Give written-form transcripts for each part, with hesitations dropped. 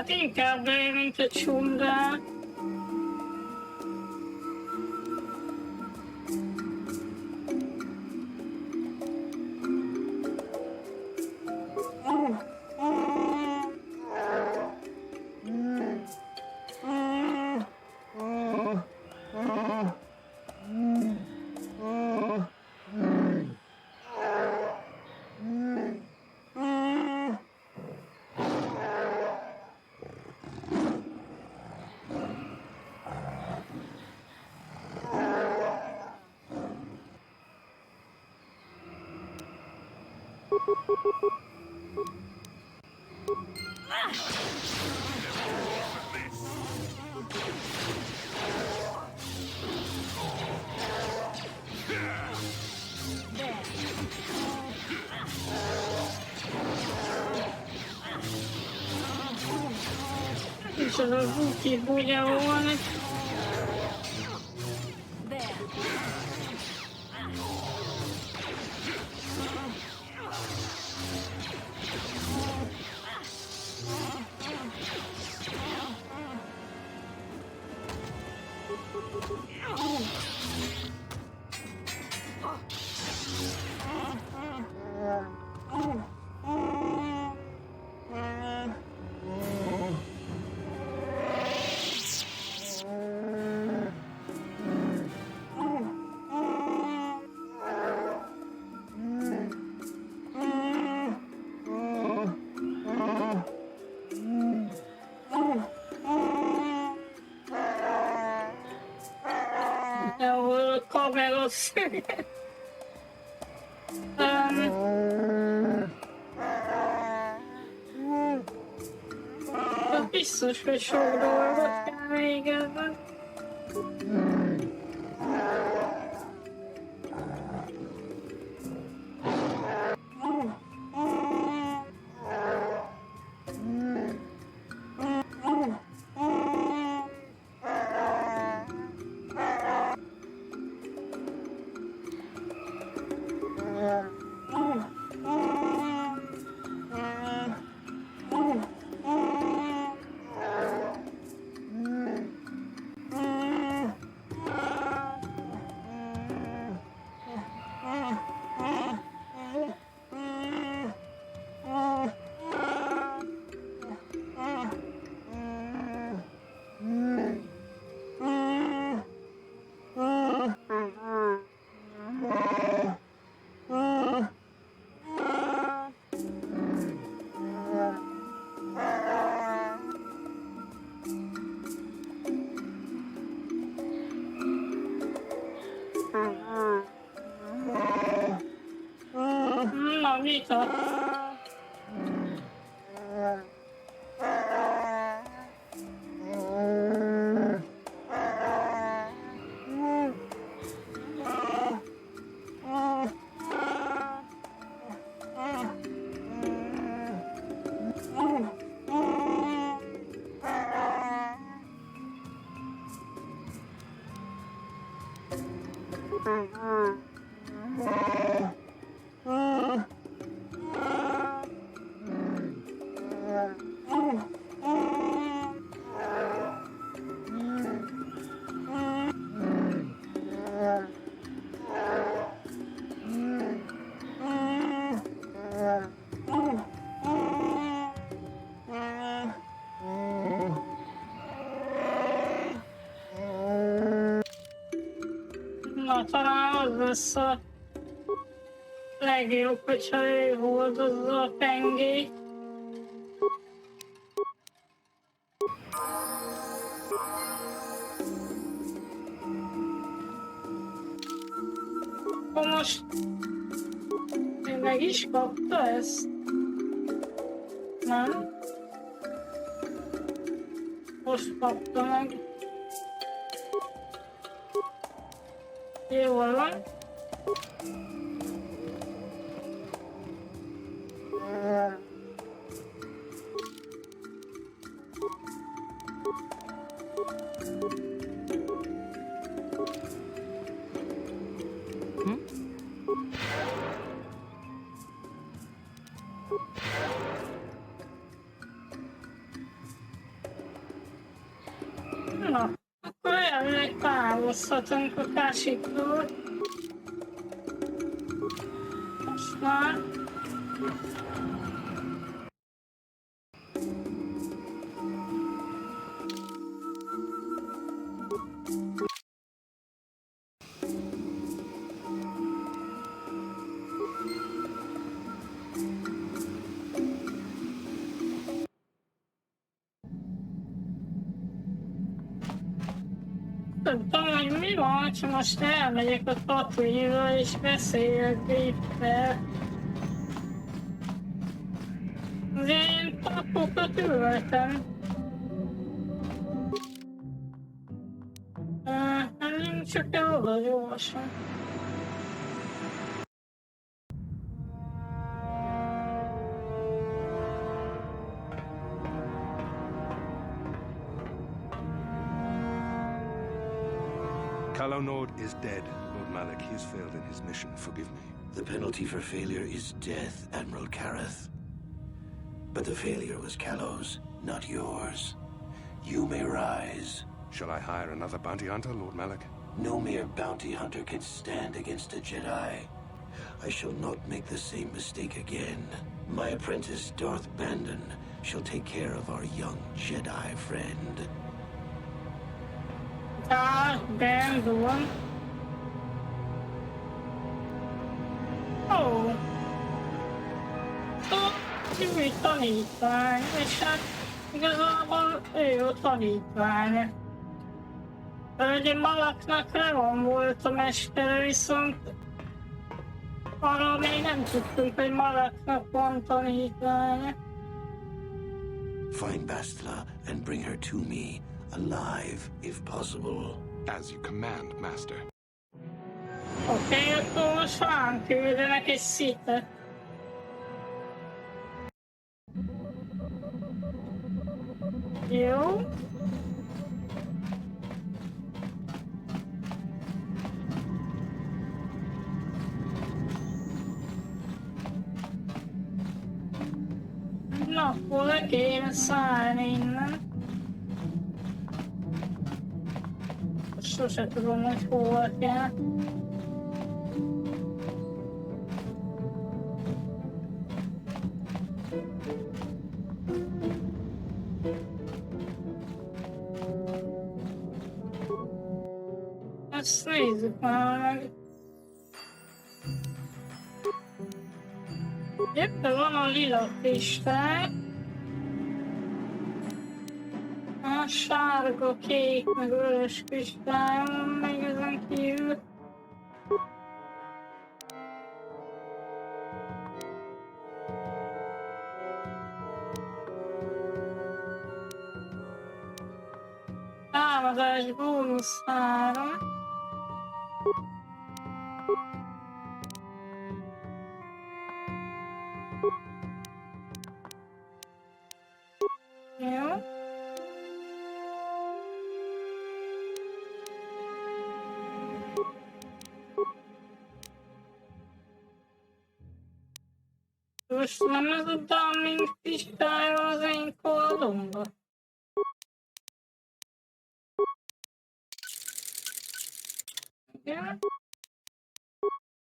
Hát inkább ő, mint a csundá. És az a Vukik ugye volna. Ahol a kamera szöget. Biztos, hogy sok dolgot kell végezni. Na, mit a... Na, talán az lesz a legjobb, hogyha ő hordozza a pengét. Most ő meg is kapta ezt? Nem? Most kapta meg. Jól van. hozhatunk a kásikról. Most már. Tudom, hogy mi van, ha most elmegyek a Tatooine-ra és beszéljek Griffel. Azért én papokat üvöltem. Nem csak el oda gyorsan. Kalonord is dead, Lord Malak. He has failed in his mission. Forgive me. The penalty for failure is death, Admiral Kareth. But the failure was Calo's, not yours. You may rise. Shall I hire another bounty hunter, Lord Malak? No mere bounty hunter can stand against a Jedi. I shall not make the same mistake again. My apprentice, Darth Bandon, shall take care of our young Jedi friend. Bandon. Ó. Ő tanítvány, és hát igazából ő a tanítvány. Ugye Malaknak Leon volt a mestere, viszont arról még nem tudtuk, hogy Malaknak van tanítványa. Find Bastila and bring her to me, alive, if possible. As you command, Master. Oké, akkor most rám küldenek egy szitet. Jó. Na, akkor le kéne szállni innen. Sose tudom, hogy hova kell. Ezt nézzük már meg. Éppen van a lila kristály. A sárga, kék, meg vörös kristály van még ezen kívül. Támadás bónusz 3. Jó. Most nem az a Daming kristály az én koldomba. Igen.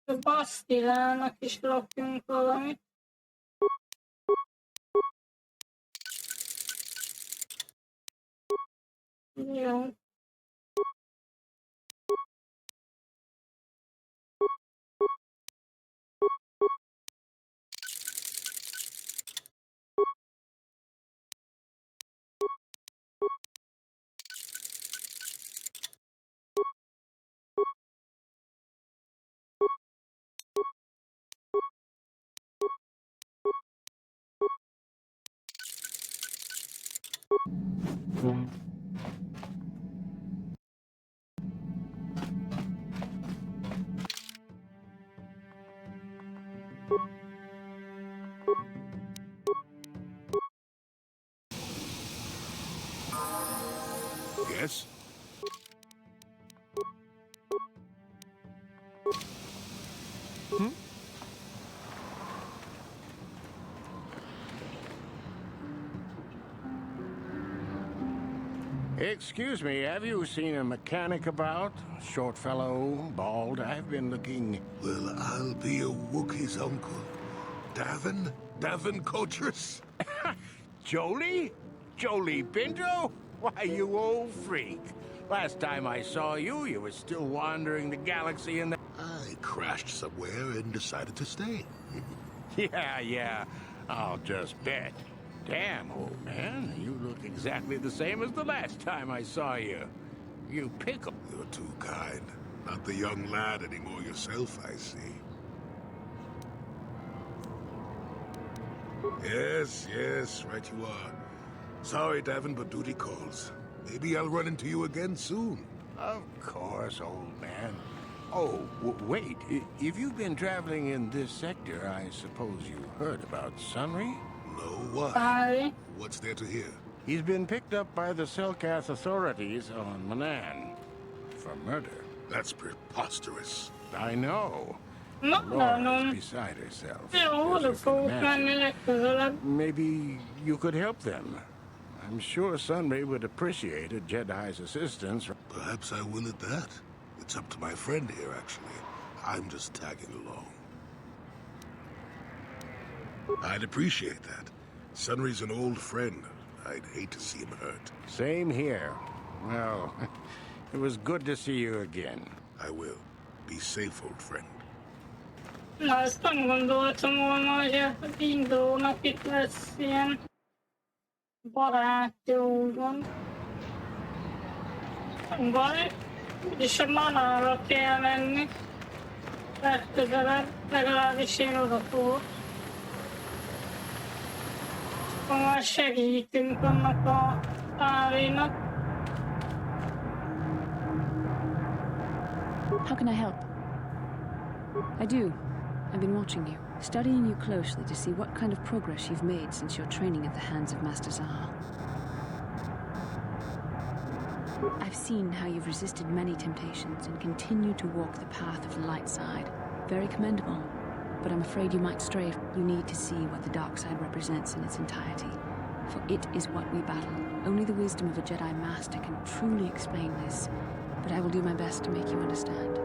A Bastilának is rakjunk valamit. Jó. Yes? Excuse me, have you seen a mechanic about? Short fellow, bald. I've been looking... Well, I'll be a Wookiee's uncle. Davin Coatress? Jolie? Jolie Pinto? Why, you old freak. Last time I saw you, you were still wandering the galaxy in the... I crashed somewhere and decided to stay. Yeah. I'll just bet. Damn, old man. You look exactly the same as the last time I saw you. You pickle. You're too kind. Not the young lad anymore yourself, I see. Yes, right you are. Sorry, Davin, but duty calls. Maybe I'll run into you again soon. Of course, old man. Oh, wait. If you've been traveling in this sector, I suppose you heard about Sunry? No, what? Bye. What's there to hear? He's been picked up by the Selkath authorities on Manan for murder. That's preposterous. I know. Not Laura's no. beside herself. Ja, as det you får can man imagine. lättare. Maybe you could help them. I'm sure Sunray would appreciate a Jedi's assistance. Perhaps I will at that. It's up to my friend here, actually. I'm just tagging along. I'd appreciate that. Sunry's an old friend. I'd hate to see him hurt. Same here. Well, it was good to see you again. I will. Be safe, old friend. Na, ezt nem gondoltam volna, hogy indulnak itt lesz ilyen baráti úton. Nem baj, úgyis a manára kell menni. Legközelebb, legalábbis én oda fogok. Akkor már segítünk annak a Árénak. How can I help? I do. I've been watching you, studying you closely to see what kind of progress you've made since your training at the hands of Master Zaha. I've seen how you've resisted many temptations and continue to walk the path of the light side. Very commendable. But I'm afraid you might stray. You need to see what the dark side represents in its entirety. For it is what we battle. Only the wisdom of a Jedi Master can truly explain this. But I will do my best to make you understand.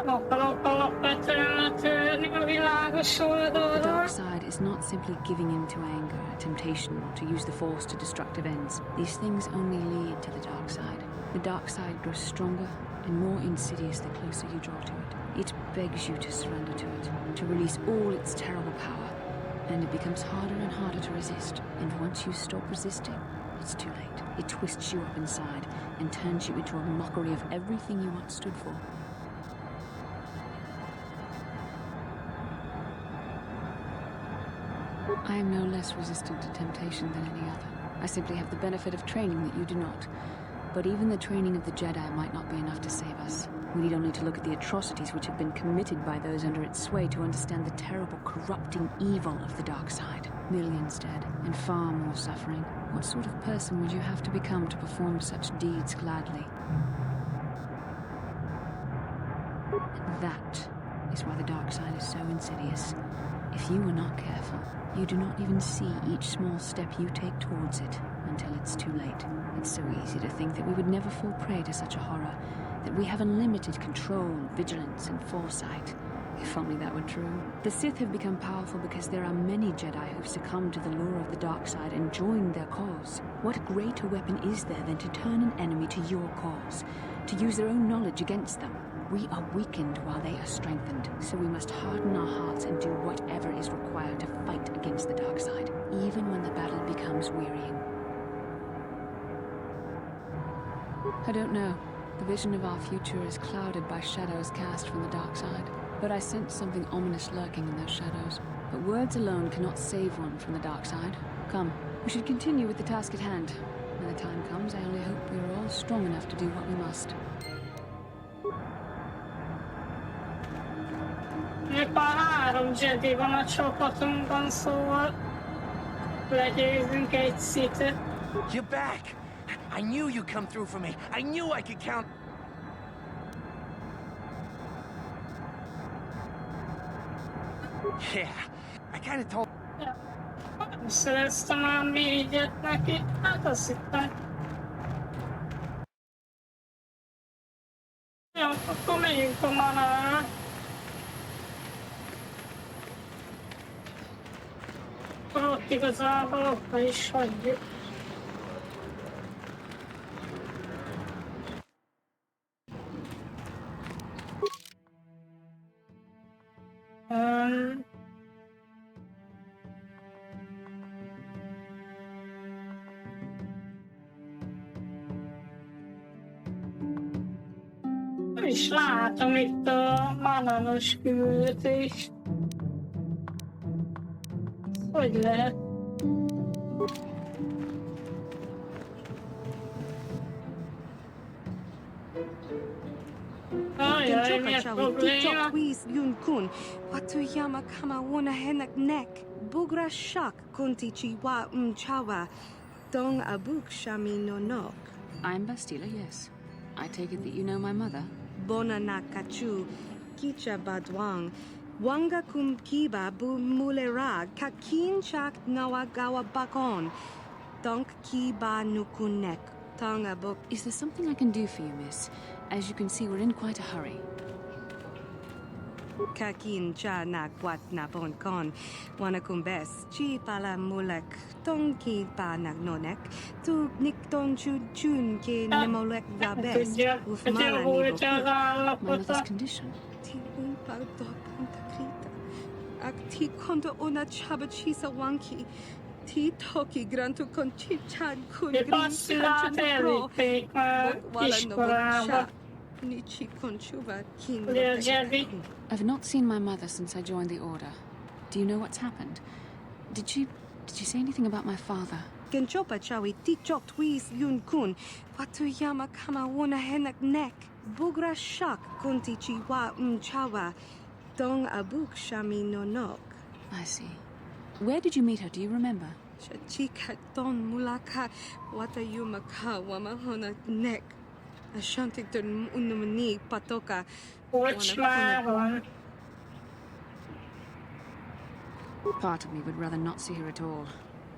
Akarok alapvetően törni a világos The oldalról. dark side is not simply giving in to anger, temptation, or to use the force to destructive ends. These things only lead to the dark side. The dark side grows stronger and more insidious the closer you draw to it. It begs you to surrender to it, to release all its terrible power. And it becomes harder and harder to resist. And once you stop resisting, it's too late. It twists you up inside and turns you into a mockery of everything you once stood for. I am no less resistant to temptation than any other. I simply have the benefit of training that you do not. But even the training of the Jedi might not be enough to save us. We need only to look at the atrocities which have been committed by those under its sway to understand the terrible, corrupting evil of the dark side. Millions dead, and far more suffering. What sort of person would you have to become to perform such deeds gladly? And that is why the dark side is so insidious. If you are not careful, you do not even see each small step you take towards it until it's too late. It's so easy to think that we would never fall prey to such a horror, that we have unlimited control, vigilance, and foresight. If only that were true. The Sith have become powerful because there are many Jedi who've succumbed to the lure of the dark side and joined their cause. What greater weapon is there than to turn an enemy to your cause, to use their own knowledge against them? We are weakened while they are strengthened, so we must harden our hearts and do whatever is required to fight against the dark side, even when the battle becomes wearying. I don't know. The vision of our future is clouded by shadows cast from the dark side, but I sense something ominous lurking in those shadows. But words alone cannot save one from the dark side. Come, we should continue with the task at hand. When the time comes, I only hope we are all strong enough to do what we must. Még már 3 Jedi van a csapatunkban, szóval legyőzünk egy Sith-et. You're back! I knew you'd come through for me. I knew I could count... Yeah, I kinda told... Szereztem már mirigyet neki, hát azt hittem. Jó, akkor megyünk a manára. Akkor ott igazából ott is hagyjuk. Nem is látom itt a manános küldetést. Hogy lehet? Ajaj, mi a probléma? Kun, Watuyama kama wona henak nek, Bugra shak kuntichi wa mchawa, Dong abuk shami no nok. I'm Bastila, yes. I take it that you know my mother? Bona na kachu, kicha badwang, Wanga kum kiba bu mulera, kakin chak nawagawa bakon, Donk kiba nukunek, Tong abuk. Is there something I can do for you, miss? As you can see, we're in quite a hurry. Kakin cha na kwat na bon kon, wanakumbes, chi pala mulek, tonki pa nagnonek, tu nikton chun ke nemolek gabes, ufmala My mother's condition. ti un pa do punta krita, ak ti konto ona chaba chisa wanki, ti toki grantu kon chichan kun E green passi la kanchu pro, iskolában. nichi konchuva kin. Jerry. I've not seen my mother since I joined the Order. Do you know what's happened? Did she say anything about my father? Genchopa chawi tikchok twis yun kun, Watuyama kama wona henak nek, Bugra shak kunti chiwa mchawa, Dong abuk shami no nok. I see. Where did you meet her? Do you remember? Shachika don mulaka, Watayuma ka wamahona nek. Ashantikton unumani patoka. Kocsmában. Part of me would rather not see her at all.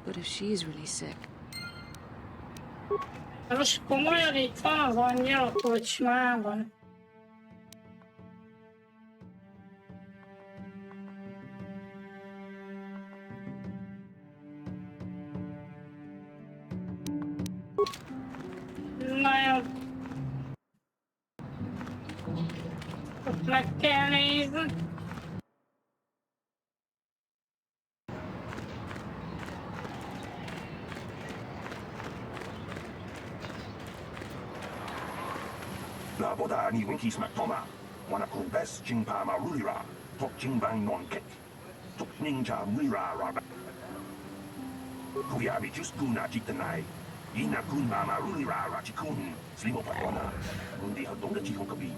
But if she is really sick... Most komolyan itt van az anyja a kocsmában. Na jó. Ott meg kell nézni. La boda ni winkis maktoma, wanakun bes jingpa marulira, tok jingbang non kek, tok ninja mira raga. Kuyabi just guna jitanai, ina kun mama rulira rachikun, slimo patona, undi hadonga chikon kabi.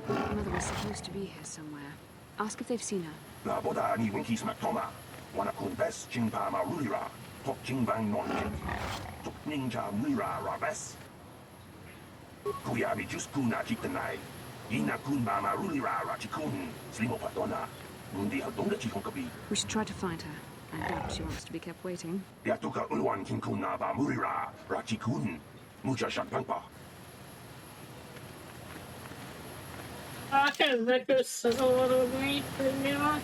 My mother was supposed to be here somewhere. Ask if they've seen her. La boda ni winkis maktoma, wanakun bes jingpa marulira, tok jingbang non kek, tok ninja mira rabes. Kuyabi just guna jitanai, ina kun mama rulira rachikun, slimo patona, undi hadonga chikon kabi. We should try to find her. I doubt she wants to be kept waiting. Yatuka ulwan kinkuna ba murira rachikun, mucha shakpangpa. Elkezdek összezavarodni, hogy mi van.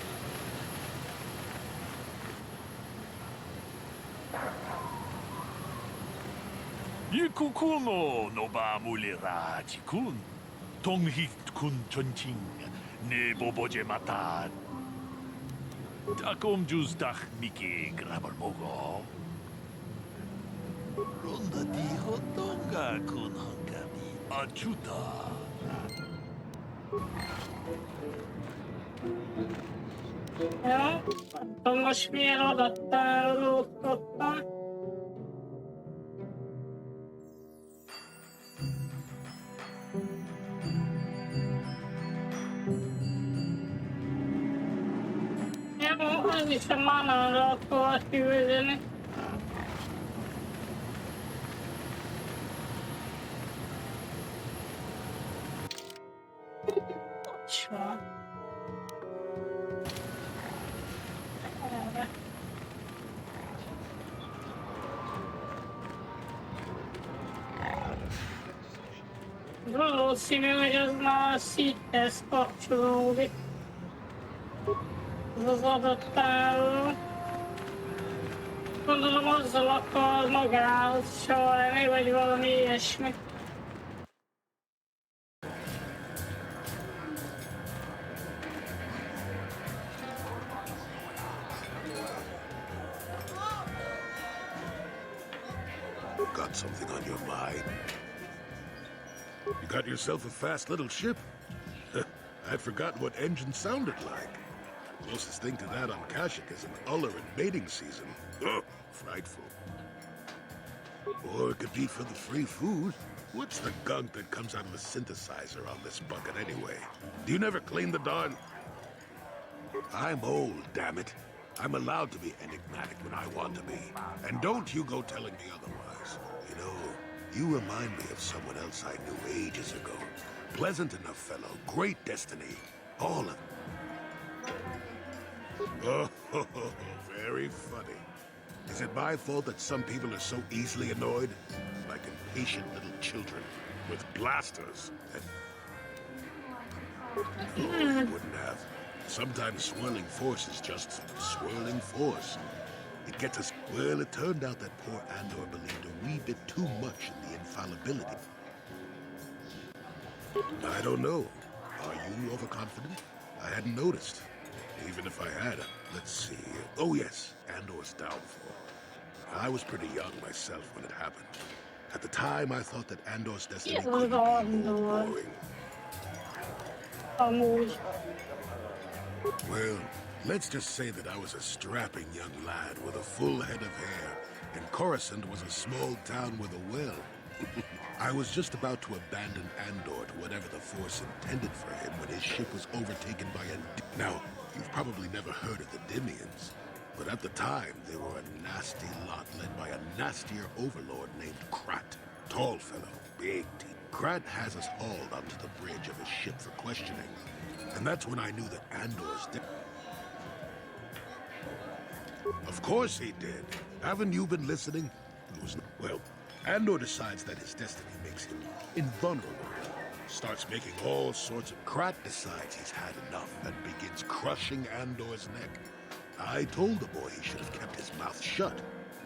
Yikukuno no ba mulira chikun. Tonghit kun chonching. Ne boboje mata. Takom jus dach miki grabal mogo. Ronda di hotonga kun hankami. Achuta. Jó, akkor most milyen adattárolót kaptam. Jó, ez is a manára akar küldeni. Ott van. Valószínű, hogy az már a szíthez kapcsolódik. Az adott álló. Gondolom azzal akar magához csalni, vagy valami ilyesmi. Got something on your mind? You got yourself a fast little ship? I'd forgotten what engines sounded like. Closest thing to that on Kashyyyk is an uller in mating season. Ugh, frightful. Or it could be for the free food. What's the gunk that comes out of the synthesizer on this bucket anyway? Do you never clean the darn... I'm old, damn it. I'm allowed to be enigmatic when I want to be. And don't you go telling me otherwise. You know, you remind me of someone else I knew ages ago. Pleasant enough fellow, great destiny. All of... Oh, very funny. Is it my fault that some people are so easily annoyed? Like impatient little children with blasters. Oh, I wouldn't have. Sometimes swirling force is just swirling force. It gets us... Well, it turned out that poor Andor believed a wee bit too much in the infallibility. I don't know. Are you overconfident? I hadn't noticed. Even if I had, let's see. Oh yes, Andor's downfall. I was pretty young myself when it happened. At the time, I thought that Andor's destiny could be boring. Well, let's just say that I was a strapping young lad with a full head of hair, and Coruscant was a small town with a well. I was just about to abandon Andor to whatever the Force intended for him when his ship was overtaken by a... Now, you've probably never heard of the Dimians, but at the time, they were a nasty lot led by a nastier overlord named Krat. Tall fellow, big teeth. Krat has us hauled onto the bridge of his ship for questioning, and that's when I knew that Andor's dead. Of course he did. Haven't you been listening? It was... Well, Andor decides that his destiny makes him invulnerable. Starts making all sorts of... Krat decides he's had enough and begins crushing Andor's neck. I told the boy he should have kept his mouth shut.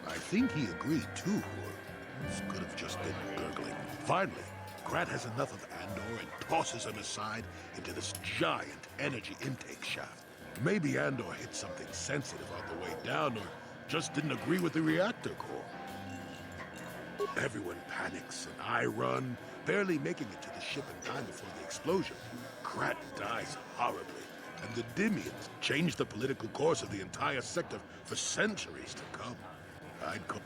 I think he agreed too, or this could have just been gurgling. Finally, Krat has enough of Andor and tosses him aside into this giant energy intake shaft. Maybe Andor hit something sensitive on the way down, or just didn't agree with the reactor core. Everyone panics, and I run, barely making it to the ship in time before the explosion. Krat dies horribly, and the Dimians change the political course of the entire sector for centuries to come. I'd call...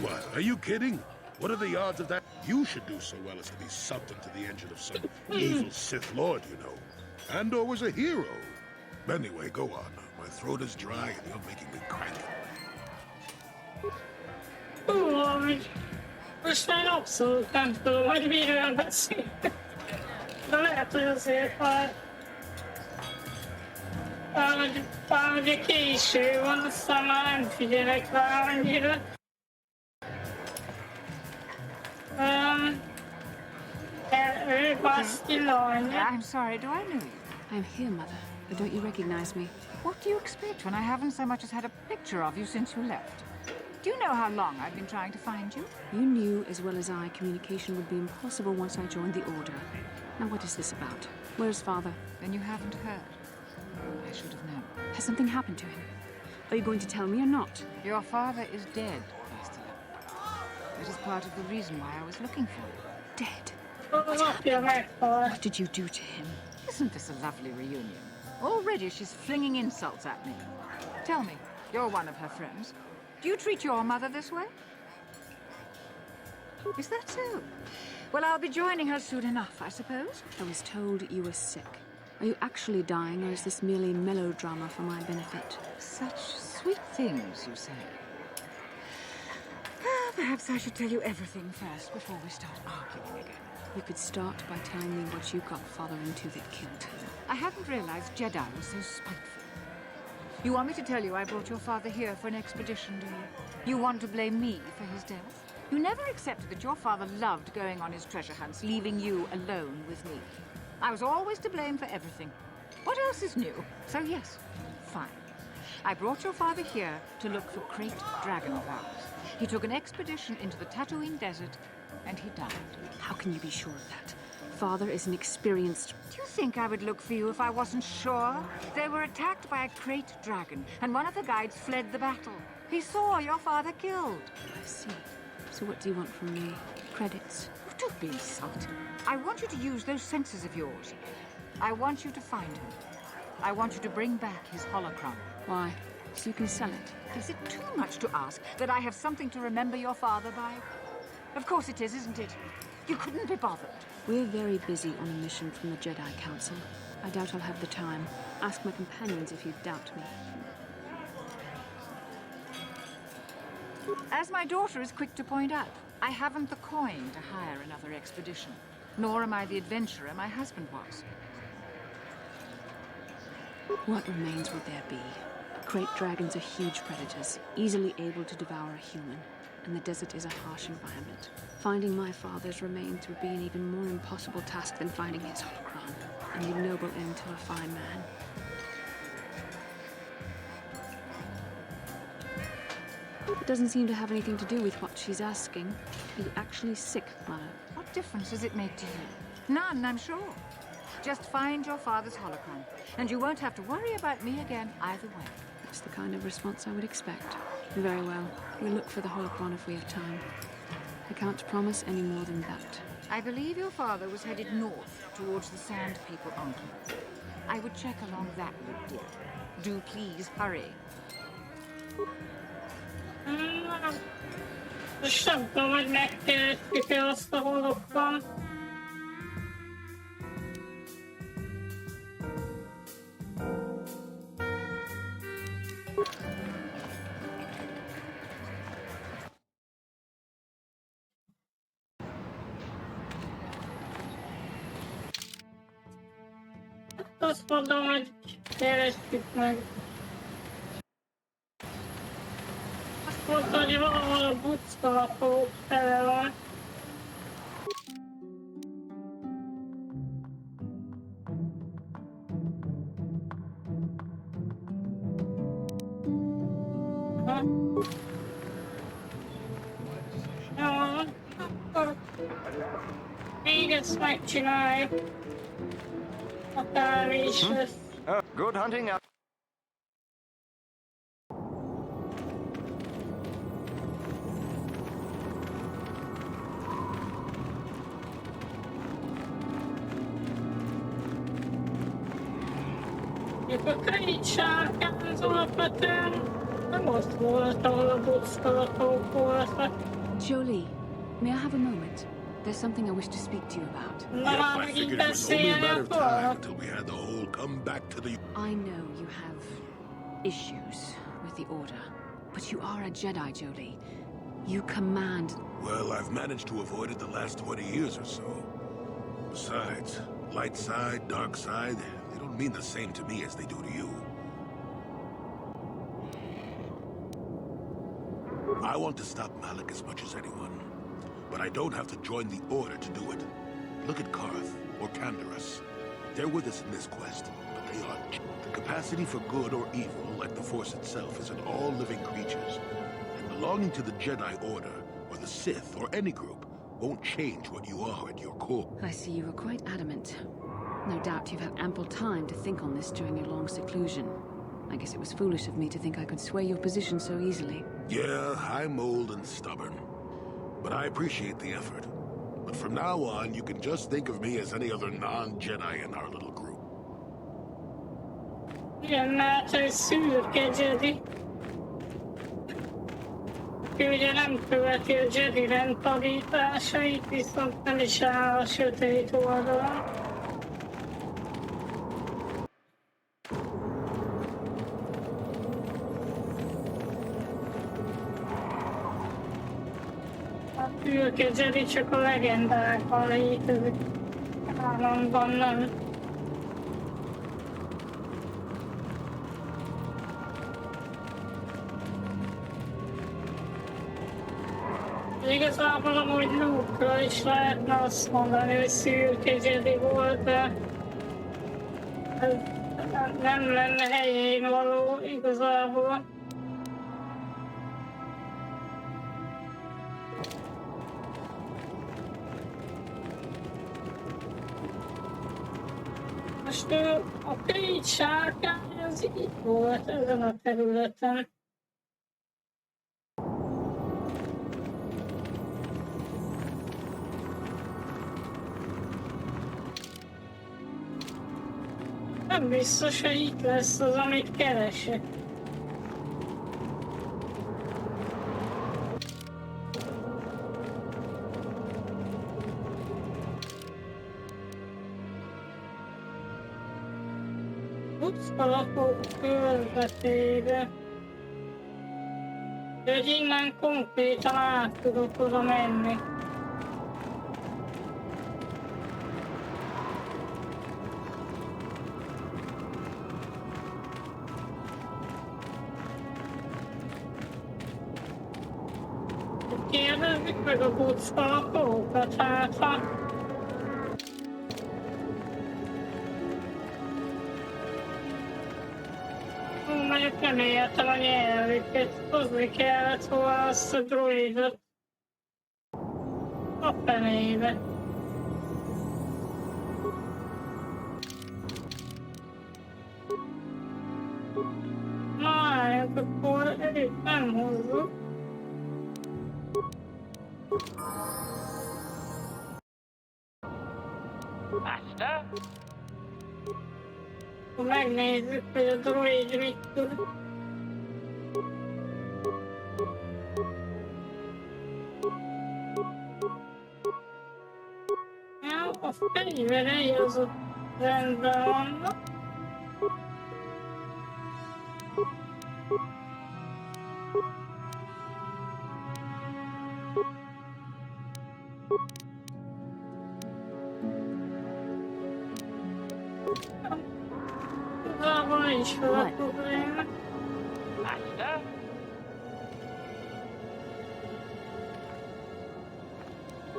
What? Are you kidding? What are the odds of that? You should do so well as to be sucked into the engine of some evil Sith Lord, you know. Andor was a hero. Anyway, go on. My throat is dry and you're making me cranky. Most már abszolút nem tudom, hogy miről beszél. De lehet, hogy azért már... Bár ugye késő van, aztán már nem figyelek rá annyira. I'm sorry, do I know you? I'm here, Mother. But don't you recognize me? What do you expect when I haven't so much as had a picture of you since you left? Do you know how long I've been trying to find you? You knew as well as I communication would be impossible once I joined the Order. Now what is this about? Where's Father? Then you haven't heard. I should have known. Has something happened to him? Are you going to tell me or not? Your father is dead, Bastila. That is part of the reason why I was looking for you. Dead? What did you do to him? Isn't this a lovely reunion? Already she's flinging insults at me. Tell me, you're one of her friends. Do you treat your mother this way? Is that so? Well, I'll be joining her soon enough, I suppose. I was told you were sick. Are you actually dying, or is this merely melodrama for my benefit? Such sweet things, you say. Perhaps I should tell you everything first before we start arguing again. You could start by telling me what you got Father into that killed him. I hadn't realized Jedi was so spiteful. You want me to tell you I brought your father here for an expedition, do you? You want to blame me for his death? You never accepted that your father loved going on his treasure hunts, leaving you alone with me. I was always to blame for everything. What else is new? So yes, fine. I brought your father here to look for great dragon powers. He took an expedition into the Tatooine desert, and he died. How can you be sure of that? Father is an experienced... Do you think I would look for you if I wasn't sure? They were attacked by a great dragon, and one of the guides fled the battle. He saw your father killed. I see. So what do you want from me? Credits? Oh, don't be insulting. I want you to use those senses of yours. I want you to find him. I want you to bring back his holocron. Why? So you can sell it? Is it too much to ask that I have something to remember your father by? Of course it is, isn't it? You couldn't be bothered. We're very busy on a mission from the Jedi Council. I doubt I'll have the time. Ask my companions if you doubt me. As my daughter is quick to point out, I haven't the coin to hire another expedition. Nor am I the adventurer my husband was. What remains would there be? Great dragons are huge predators, easily able to devour a human. And the desert is a harsh environment. Finding my father's remains would be an even more impossible task than finding his holocron. An ignoble end to a fine man. It doesn't seem to have anything to do with what she's asking. Are you actually sick, Mother? What difference does it make to you? None, I'm sure. Just find your father's holocron, and you won't have to worry about me again either way. That's the kind of response I would expect. Very well. We'll look for the holocron if we have time. I can't promise any more than that. I believe your father was headed north towards the Sand People Enclave. I would check along that route, dear. Do please hurry. Most nem tudom, hogy megkérdeztük-e azt a holokban. Azt mondom, hogy kérdeztük meg. Azt mondta, hogy valahol a buckalapó tele van. Jó, akkor még ezt megcsináljuk. Akármi is lesz. Good hunting out. A krét sárkán az alapvetően nem ott volt, ahol a buckolatok voltak. Jolie, may I have a moment? There's something I wish to speak to you about. Na már I megint figured it was only a matter beszélni of time akarok. until we had the whole come back to the... I know you have issues with the Order, but you are a Jedi, Jolie. You command... Well, I've managed to avoid it the last 20 years or so. Besides, light side, dark side, they don't mean the same to me as they do to you. I want to stop Malik as much as anyone, but I don't have to join the Order to do it. Look at Karth or Canderous. They're with us in this quest, but they aren't. The capacity for good or evil, like the Force itself, is in all living creatures. And belonging to the Jedi Order, or the Sith, or any group, won't change what you are at your core. I see you were quite adamant. No doubt you've had ample time to think on this during your long seclusion. I guess it was foolish of me to think I could sway your position so easily. Yeah, I'm old and stubborn, but I appreciate the effort. But from now on, you can just think of me as any other non-Jedi in our little group. Igen, mert egy szürke Jedi. Aki ugye nem követi a Jedi rendtanításait, viszont nem is áll a sötét oldalon. A szürke Jedi csak a legendákban létezik. Államban nem. Igazából amúgy Luke-ra is lehetne azt mondani, hogy szürkezsedi volt, de ez nem lenne helyén való igazából. Most a Page sárkány az itt volt ezen a területen. Nem biztos, hogy itt lesz az, amit keresek. Utcalapok körbetéve. Hogy innen konkrétan át tudok oda menni. Kérdezzük meg a utcalapokat, hát ha... Mondjuk nem értem a nyelvüket, hozni kellett volna azt a droidot. A fenébe. Na, hát akkor őt nem hozzuk. Master? Megnézzük, hogy a droid mit tud. Ja, a fegyverei azok rendben vannak. Igazából nincs vele probléma. Master?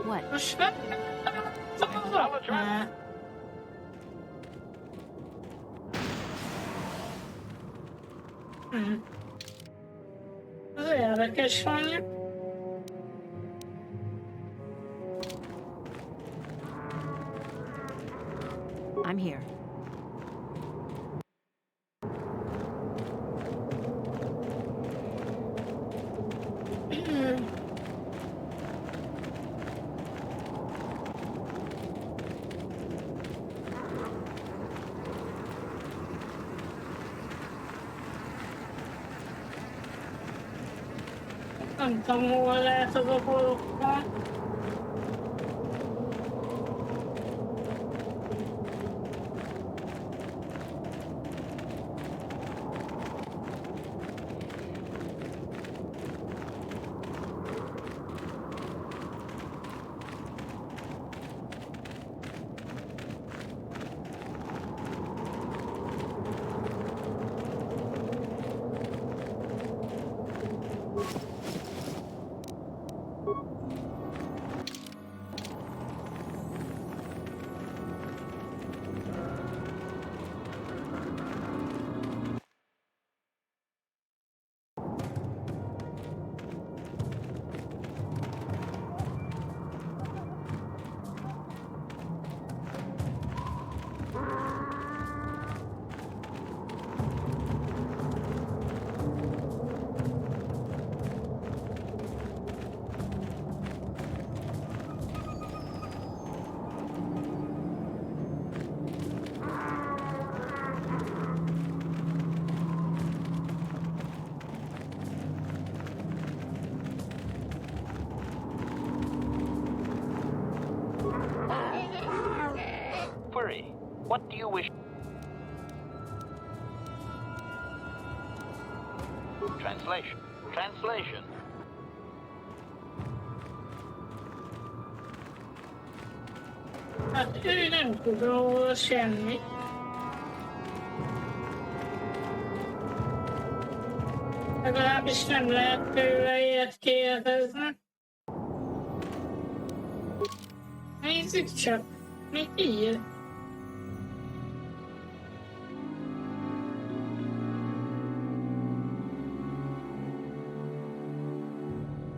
What? Most nem... Ez érdekes mondjuk. I'm here. Nem tudom, hol lehet az a holokkal. What do you wish? Translation. Translation. Hát ő nem tud róla semmit. Legalábbis nem lehet tőle ilyet kérdezni. Nézzük csak, mit ír.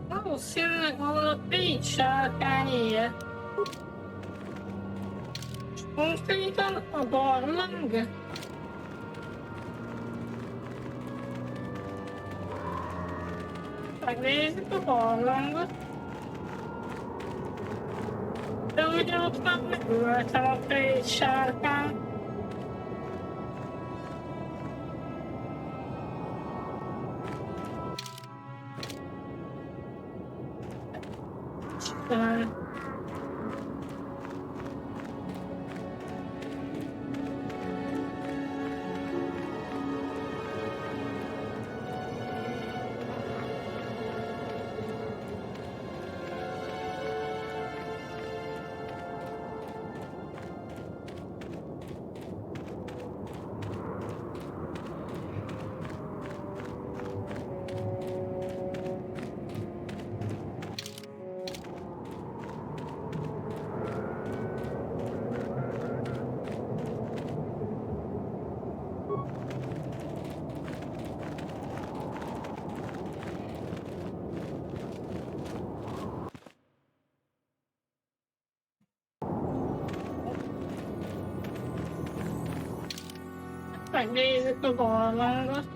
Valószínűleg valami Pécs sárkány ír. És konkrétan a barlang. Megnézzük a barlangot. De ugye ott már megöltem a Pécs sárkány. Megnézzük a barlangot.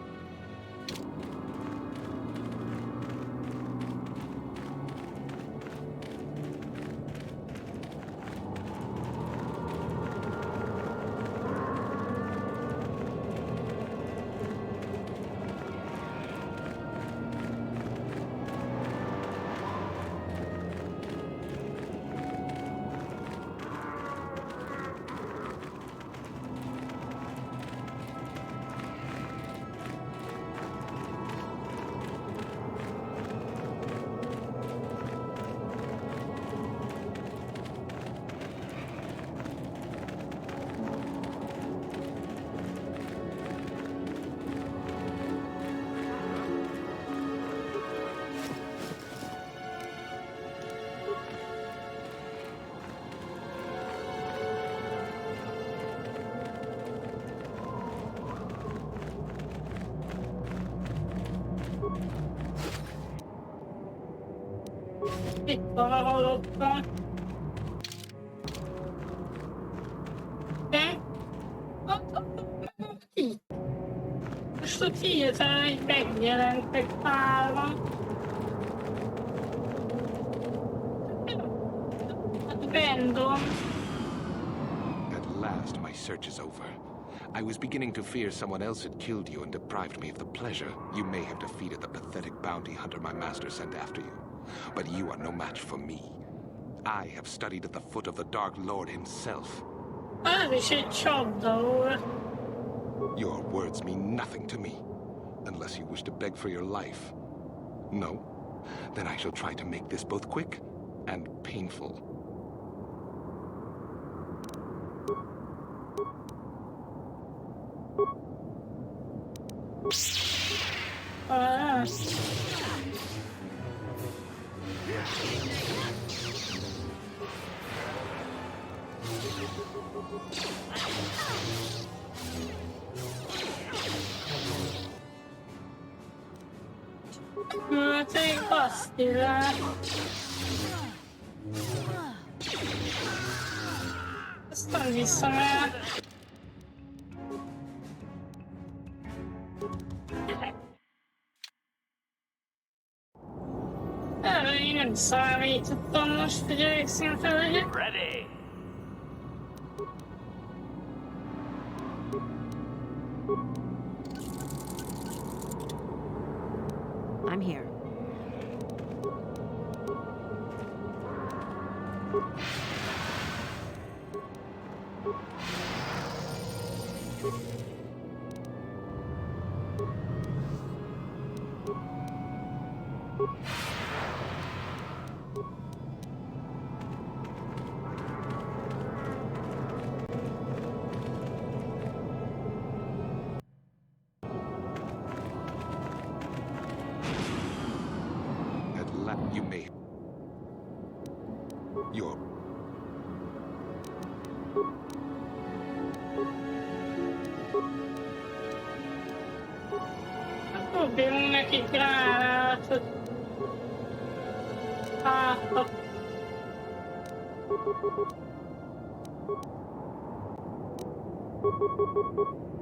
Itt van a halottam. De? Itt. Most ott hirtelen így megjelentek párban. Bandon. At last, my search is over. I was beginning to fear someone else had killed you and deprived me of the pleasure you may have defeated the pathetic bounty hunter my master sent after you. But you are no match for me. I have studied at the foot of the Dark Lord himself. Ez is egy csapda volt. Your words mean nothing to me, unless you wish to beg for your life. No? Then I shall try to make this both quick and painful. Küldték azt ide. Aztán visszamehet. Erre én nem számítottam most, hogy őszinte legyek. Ready. I'm here. You may. Your... Dobbiamo neki granát. Ah,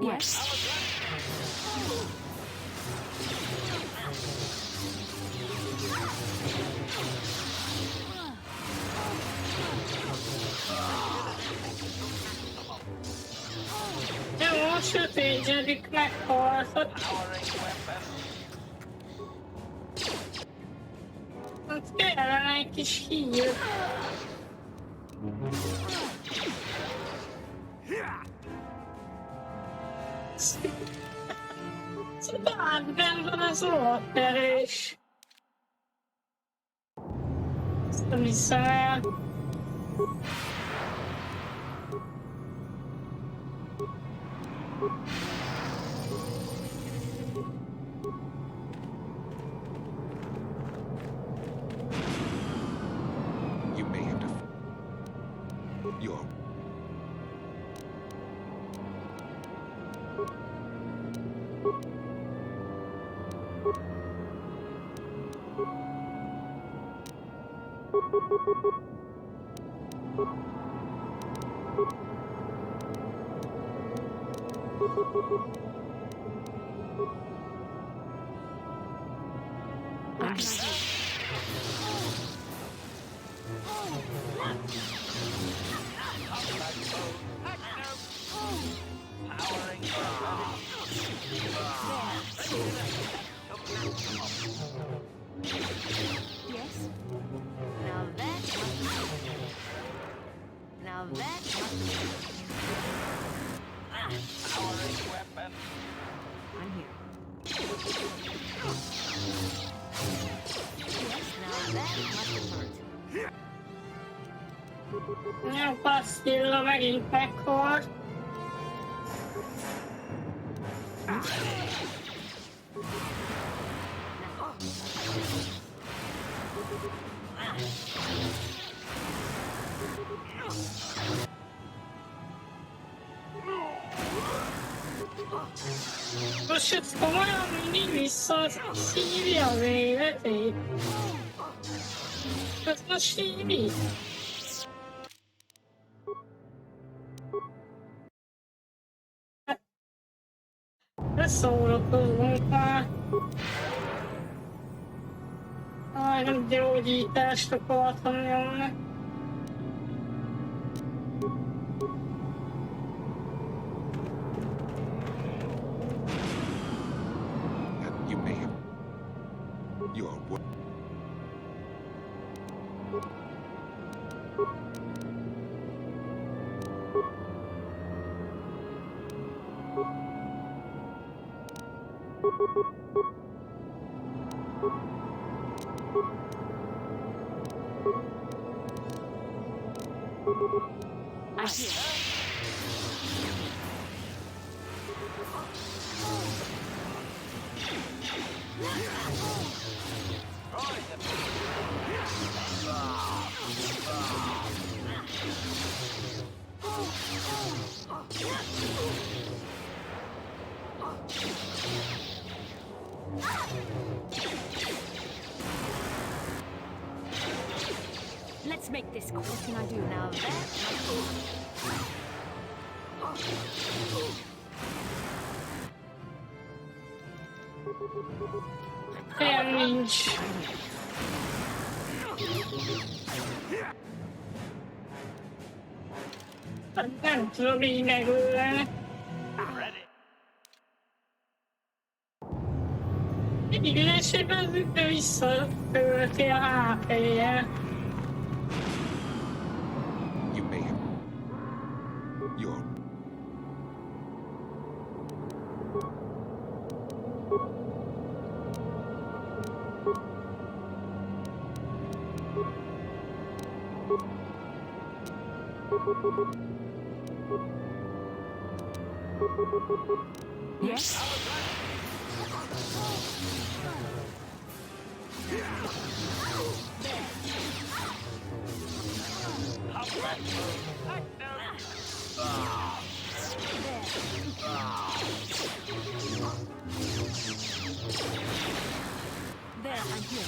Yes. jó, sötétjedik, meghalhat. Hát kellene egy kis hír. Szóval Bandon az rohadt erős. Ezt nem hiszem el. You may have to... Your... Jó, pasztilla megint meghalt. Most ez komolyan mindig visszaszívja az életét. Ez most síri. De szórakozunk már. Nem gyógyítást akartam nyomni. You may have... Your... I hear. Let's make this quick. What can I do now? Nincs. Nem tudom így megölni. Illésében visszatölti a HP-je. You may have... Your... Yes? There, I'm here.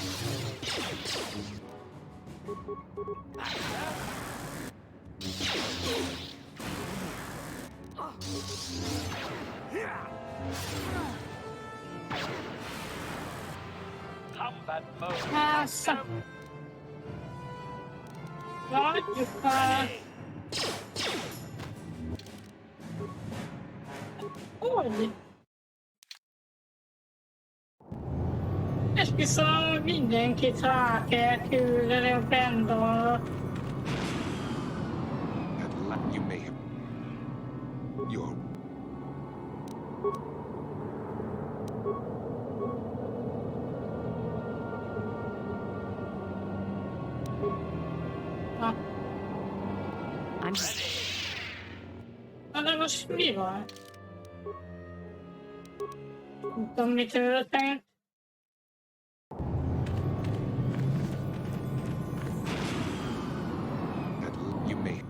Combat mode. Nossa. Pode, cara. Pode. Acho que só mindenki rá kell küldeni a Bandonra. You may have... Your... I'm Na de most mi van? Nem tudom, mi történt. You may...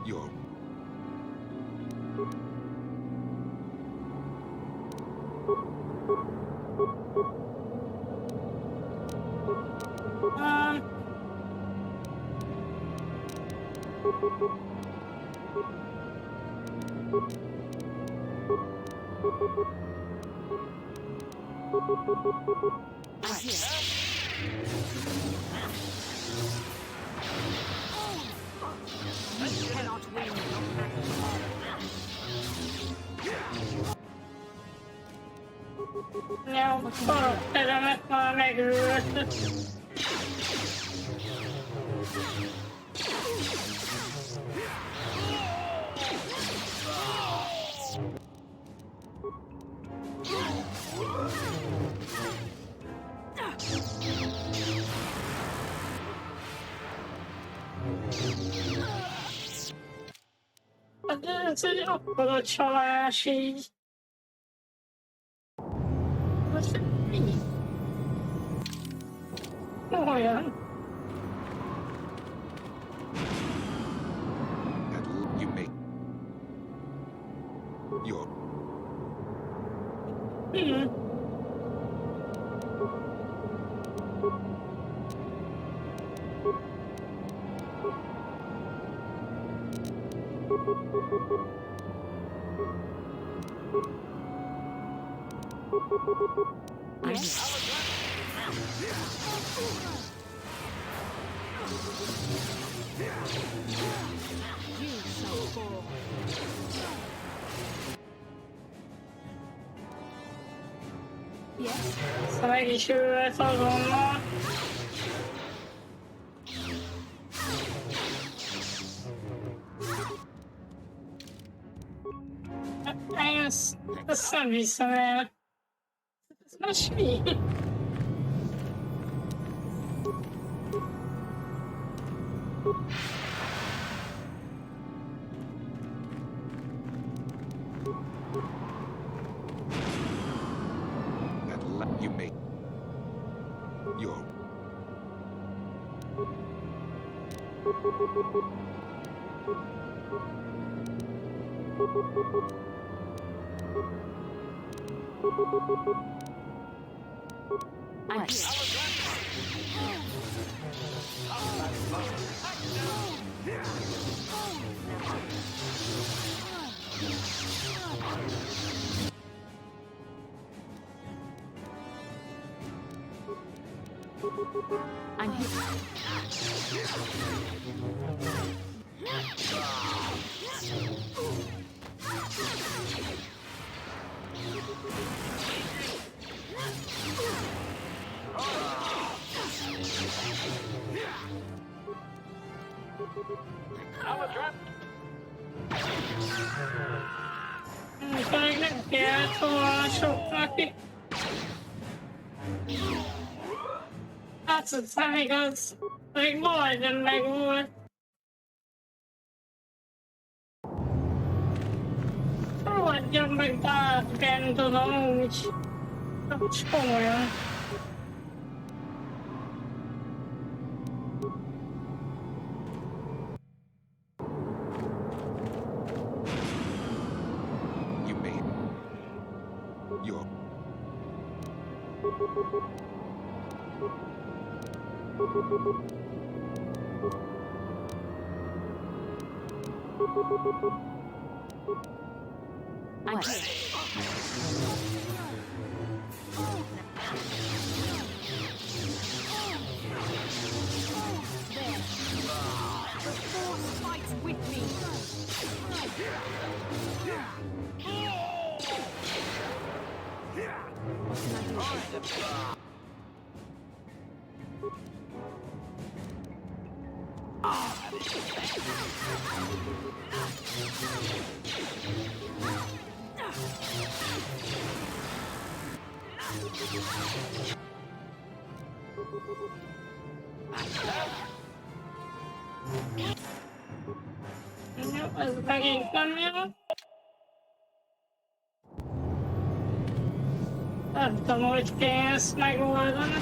Your... Cannot win. Ja, karakteremet már megőrült. Hát ez egy akkora csalás így. Most mi? Olyan. You may... Your... Szóval meg is őrült azonnal. Én ezt nem hiszem el. Ez most mi? You may... Your... I'm here. I'm here. Pedig nem kellett volna soknak. Hát aztán igaz, még majdnem megvolt. Rohadjon meg Darth Bandon amúgy. Most komolyan. Jó, ez megint nem jó. Nem tudom, hogy kell ezt megoldani.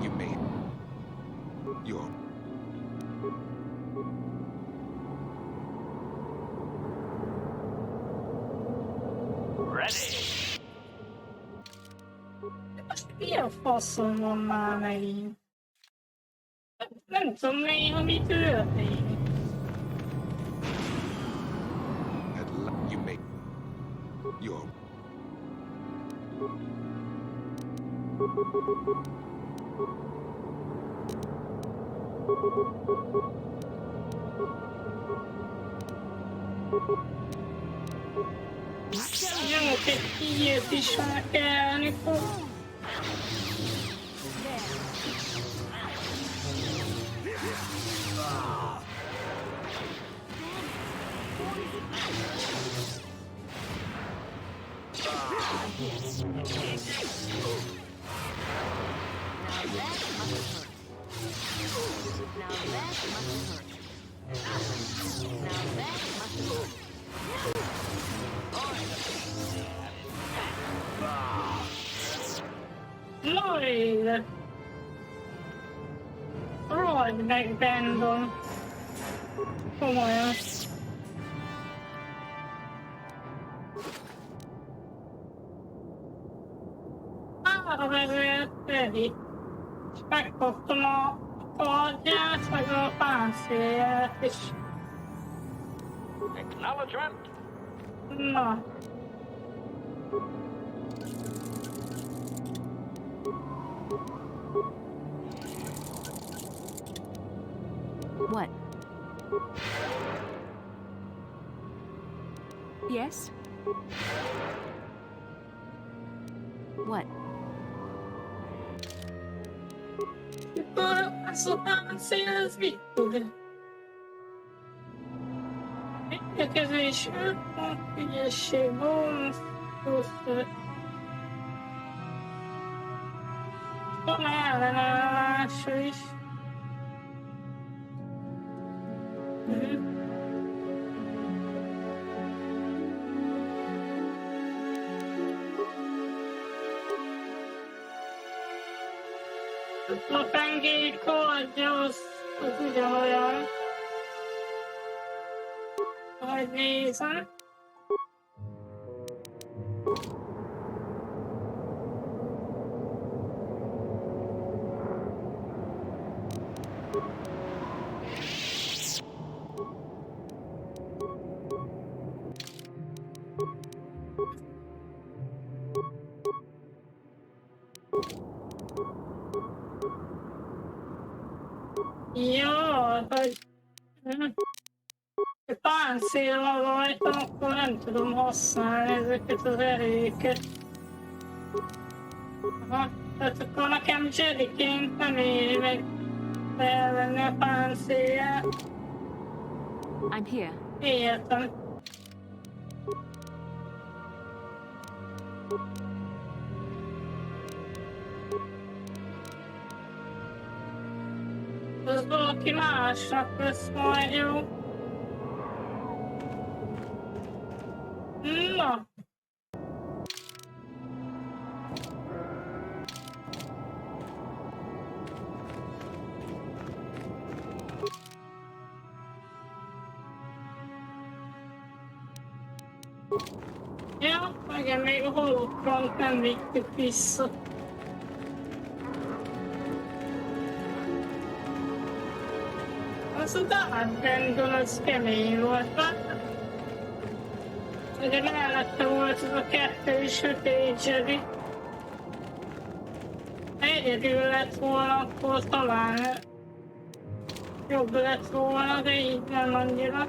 You may. You're. Most mi a faszom van már megint? Nem tudom néha mi történik. You may. You're. Nyomok egy ilyet is, már kelni fog. Lloyd! Rohagy meg, Bandon! Komolyan! Vezért Eddie, és megkaptam a kardját, meg a páncélját is. Acknowledgement. Na. What? Yes? What? Ez a páncél, ez mit tud? Érkezés, ügyesség, bónusz, plusz... Van ellenállása is. A pengéi kardja az ugyanolyan. Hogy nézem. Ja, hogy páncél van rajta, akkor nem tudom használni ezeket az erőket. Aha, tehát akkor nekem Jediként nem éri meg felvenni a páncélját. I'm here. Értem. Az valaki másnak lesz majd jó. Na. Ja, igen, még a holokront nem vittük vissza. Az a Darth Bandon az kemény volt, hát? Ugye mellette volt az a kettő sötét Jedi. Ha egyedül lett volna, akkor talán jobb lett volna, de így nem annyira.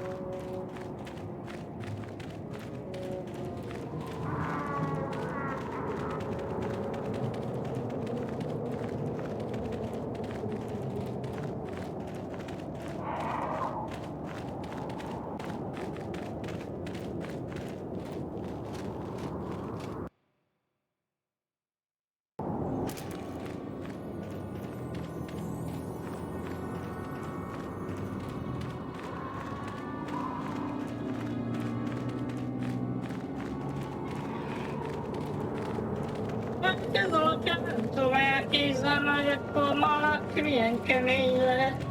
Ez alapján nem tudom elképzelni, hogy akkor Malak milyen kemény lehet.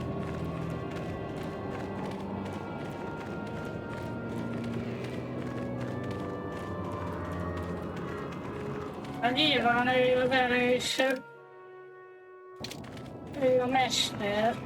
Hát nyilván ő az erősebb. Ő a mester.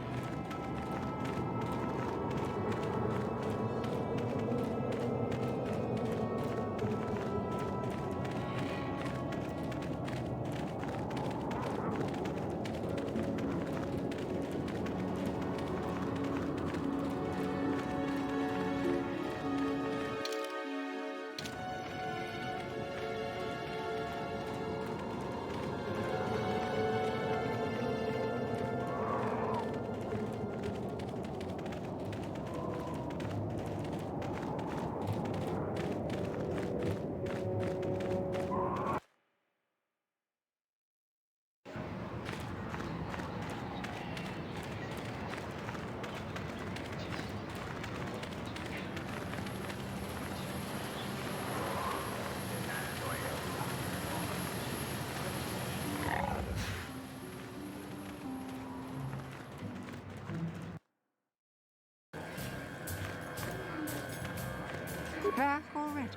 Back already?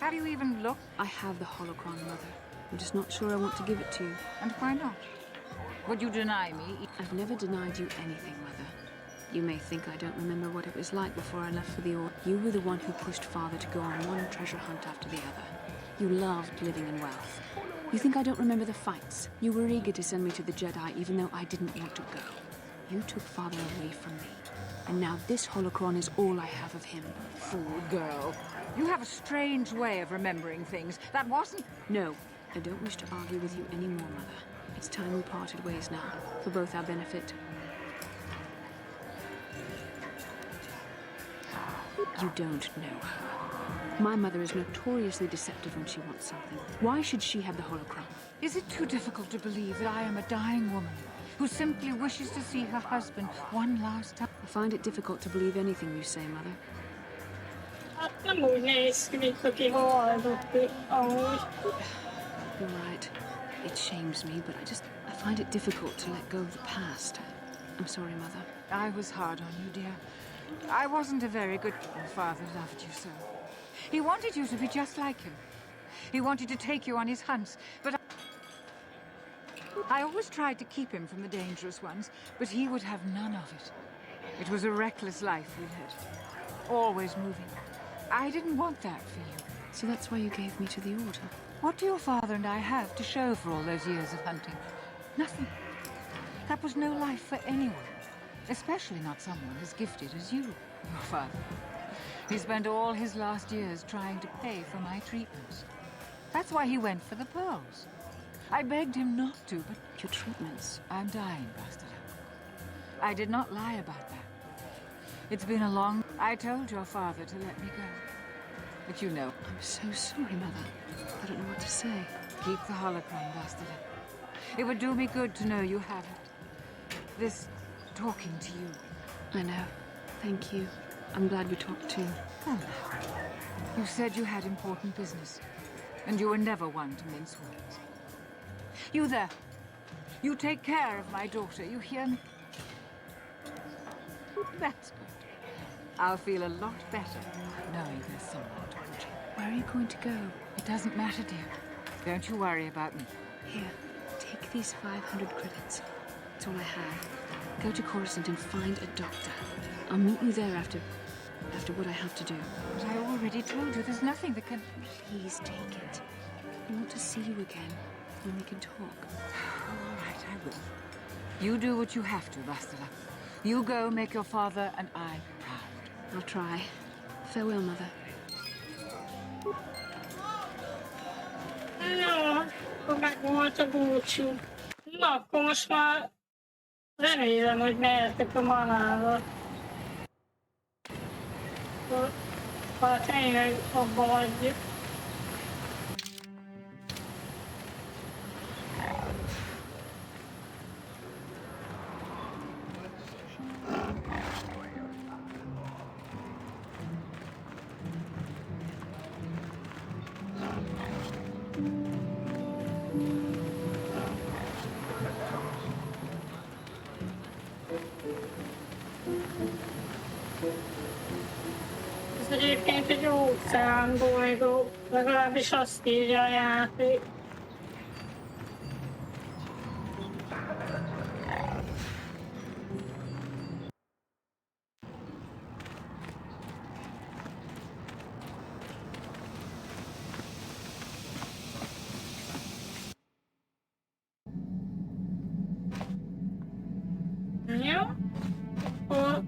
Have you even looked? I have the holocron, Mother. I'm just not sure I want to give it to you. And why not? Would you deny me? I've never denied you anything, Mother. You may think I don't remember what it was like before I left for the Order. You were the one who pushed Father to go on one treasure hunt after the other. You loved living in wealth. You think I don't remember the fights? You were eager to send me to the Jedi even though I didn't want to go. You took Father away from me. And now this holocron is all I have of him. Fool girl. You have a strange way of remembering things. That wasn't... No, I don't wish to argue with you anymore, Mother. It's time we parted ways now, for both our benefit. You don't know her. My mother is notoriously deceptive when she wants something. Why should she have the holocron? Is it too difficult to believe that I am a dying woman who simply wishes to see her husband one last time? I find it difficult to believe anything you say, Mother. Hát nem úgy néz ki, mint aki haldott amúgy. You're right. It shames me, but I find it difficult to let go of the past. I'm sorry, Mother. I was hard on you, dear. I wasn't a very good... Your father loved you so. He wanted you to be just like him. He wanted to take you on his hunts, but I always tried to keep him from the dangerous ones, but he would have none of it. It was a reckless life we led. Always moving. I didn't want that for you. So that's why you gave me to the Order? What do your father and I have to show for all those years of hunting? Nothing. That was no life for anyone. Especially not someone as gifted as you, your father. He spent all his last years trying to pay for my treatments. That's why he went for the pearls. I begged him not to, but... Your treatments? I'm dying, Bastard. I did not lie about that. It's been a long... I told your father to let me go. But you know... I'm so sorry, Mother. I don't know what to say. Keep the holocron, Bastard. It would do me good to know you have it. This... talking to you. I know. Thank you. I'm glad we talked too. Come now. You said you had important business. And you were never one to mince words. You there. You take care of my daughter, you hear me? That's good. I'll feel a lot better knowing there's someone to watch you. Where are you going to go? It doesn't matter, dear. Don't you worry about me. Here, take these 500 credits. It's all I have. Go to Coruscant and find a doctor. I'll meet you there after what I have to do. But I already told you there's nothing that can... Please take it. I want to see you again, when we can talk. All right, I will. You do what you have to, Bastila. You go make your father and I proud. I'll try. Farewell, Mother. No, akkor meg volt a búcsú. Na, akkor most már remélem, hogy mehetek a manába. Akkor már tényleg abba hagyjuk. Ez egyébként egy óceánbolygó, legalábbis azt írja a játék. Jó? Akkor...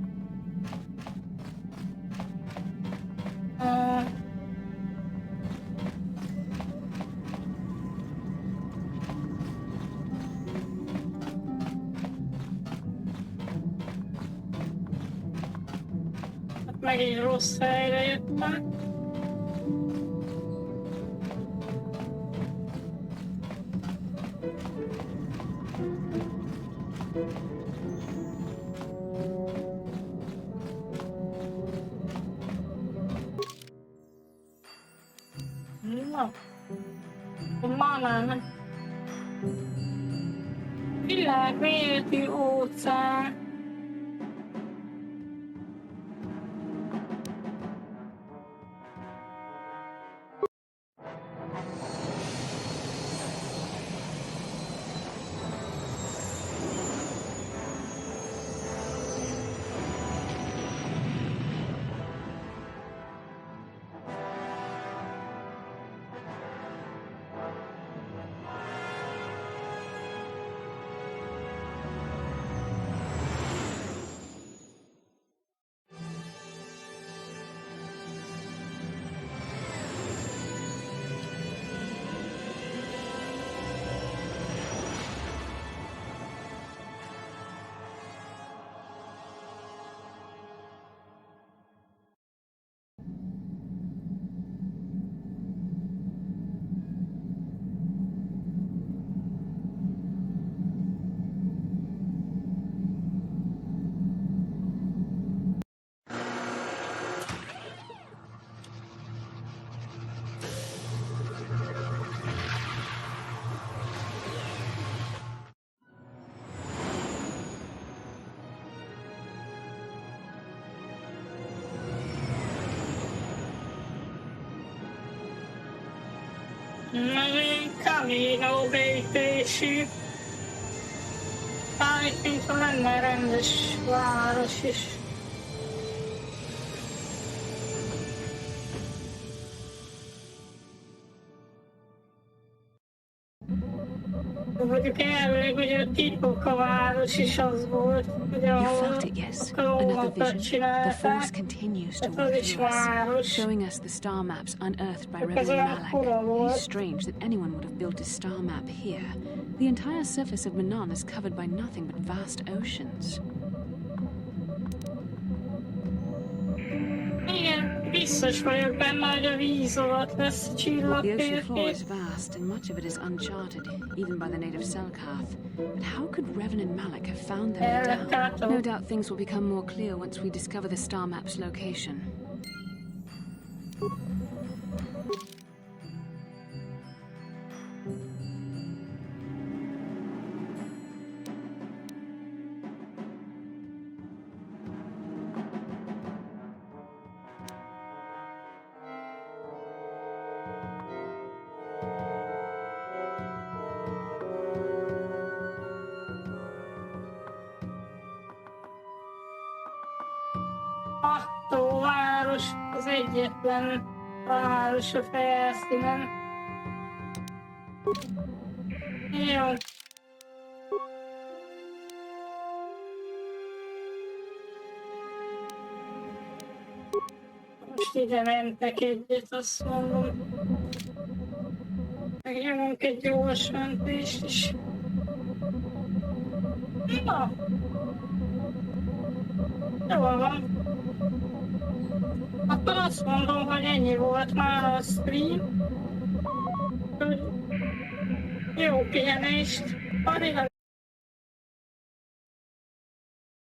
megint rossz helyre jöttem. Na, manan. Világméretű óceán. Camino beütésű. Állít, mintha lenne rendes város is. Mondjuk elvileg, hogy a titok a város is az volt, hogy ahol a klónokat csinálták, tehát az is város. Showing us the star maps unearthed by Reverend Malak. It's strange that anyone would have built a star map here. The entire surface of Manan is covered by nothing but vast oceans. Igen, biztos vagyok benne, hogy a víz alatt lesz a The ocean floor csillagtérkép. is vast, and much of it is uncharted, even by the native Selkath. But how could Reverend Malak have found them down? No doubt things will become more clear once we discover the star map's location. város az egyetlen város a felszínen. Jó. Most ide mentek egyet, azt mondom. Megnyomunk egy gyors mentést is. Na! Jól van. Akkor azt mondom, hogy ennyi volt már a stream. Jó pihenést!